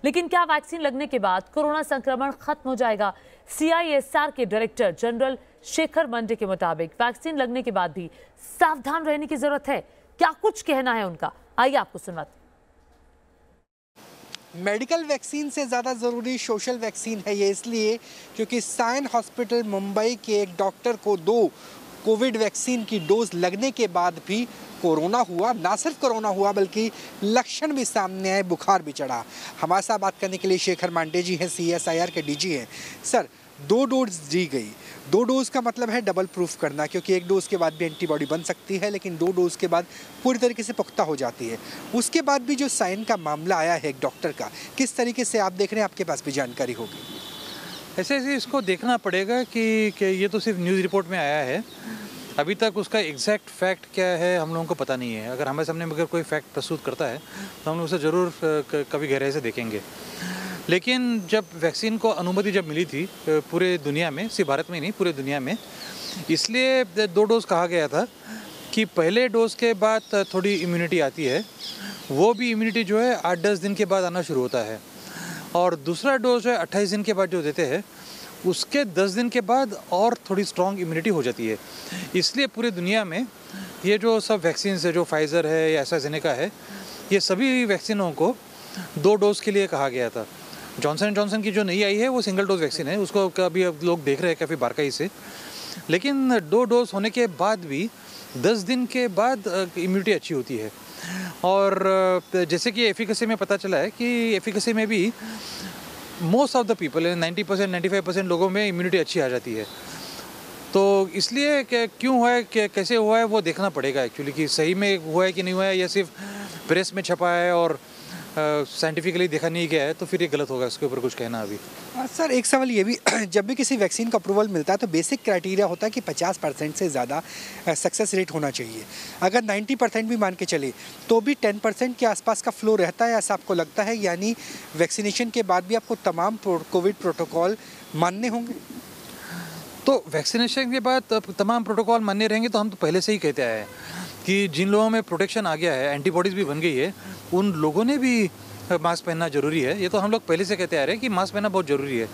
लेकिन क्या वैक्सीन लगने के बाद कोरोना संक्रमण खत्म हो जाएगा? CISR के डायरेक्टर जनरल शेखर मंडे के मुताबिक वैक्सीन लगने के बाद भी सावधान रहने की जरूरत है। क्या कुछ कहना है उनका, आइए आपको सुनवाते। मेडिकल वैक्सीन से ज़्यादा ज़रूरी सोशल वैक्सीन है ये, इसलिए क्योंकि साइन हॉस्पिटल मुंबई के एक डॉक्टर को 2 कोविड वैक्सीन की डोज लगने के बाद भी कोरोना हुआ। ना सिर्फ कोरोना हुआ बल्कि लक्षण भी सामने आए, बुखार भी चढ़ा। हमारे साथ बात करने के लिए शेखर मंडे जी हैं, CSIR के DG हैं। सर, 2 डोज दी गई, 2 डोज का मतलब है डबल प्रूफ करना, क्योंकि 1 डोज के बाद भी एंटीबॉडी बन सकती है, लेकिन 2 डोज के बाद पूरी तरीके से पुख्ता हो जाती है। उसके बाद भी जो साइन का मामला आया है एक डॉक्टर का, किस तरीके से आप देख रहे हैं? आपके पास भी जानकारी होगी। ऐसे इसको देखना पड़ेगा कि ये तो सिर्फ न्यूज़ रिपोर्ट में आया है। अभी तक उसका एग्जैक्ट फैक्ट क्या है हम लोगों को पता नहीं है। अगर हमारे सामने अगर कोई फैक्ट प्रस्तुत करता है तो हम लोग उसे ज़रूर कभी गहराई से देखेंगे। लेकिन जब वैक्सीन को अनुमति जब मिली थी पूरे दुनिया में, सिर्फ भारत में नहीं पूरे दुनिया में, इसलिए 2 डोज कहा गया था कि पहले डोज के बाद थोड़ी इम्यूनिटी आती है, वो भी इम्यूनिटी जो है 8-10 दिन के बाद आना शुरू होता है, और दूसरा डोज है 28 दिन के बाद जो देते हैं, उसके 10 दिन के बाद और थोड़ी स्ट्रॉन्ग इम्यूनिटी हो जाती है। इसलिए पूरे दुनिया में ये जो सब वैक्सीन है, जो फाइज़र है या एस्ट्राजेनेका है, ये सभी वैक्सीनों को 2 डोज के लिए कहा गया था। जॉनसन एंड जॉनसन की जो नई आई है वो सिंगल डोज वैक्सीन है, उसको अभी अब लोग देख रहे हैं काफ़ी बारकाई से। लेकिन 2 डोज होने के बाद भी 10 दिन के बाद इम्यूनिटी अच्छी होती है, और जैसे कि एफिकेसी में पता चला है कि एफिकेसी में भी मोस्ट ऑफ द पीपल 90% 95% लोगों में इम्यूनिटी अच्छी आ जाती है। तो इसलिए क्यों हुआ है, कैसे हुआ है, वो देखना पड़ेगा एक्चुअली, कि सही में हुआ है कि नहीं हुआ है, या सिर्फ प्रेस में छपा है और साइंटिफिकली देखा नहीं गया है, तो फिर ये गलत होगा इसके ऊपर कुछ कहना अभी। सर, एक सवाल ये भी, जब भी किसी वैक्सीन का अप्रूवल मिलता है तो बेसिक क्राइटेरिया होता है कि 50% से ज़्यादा सक्सेस रेट होना चाहिए। अगर 90% भी मान के चले तो भी 10% के आसपास का फ्लो रहता है, ऐसा आपको लगता है? यानी वैक्सीनेशन के बाद भी आपको तमाम कोविड प्रोटोकॉल मानने होंगे? तो वैक्सीनेशन के बाद तमाम प्रोटोकॉल मान्य रहेंगे, तो हम तो पहले से ही कहते आए हैं कि जिन लोगों में प्रोटेक्शन आ गया है, एंटीबॉडीज़ भी बन गई है, उन लोगों ने भी मास्क पहनना ज़रूरी है। ये तो हम लोग पहले से कहते आ रहे हैं कि मास्क पहनना बहुत ज़रूरी है।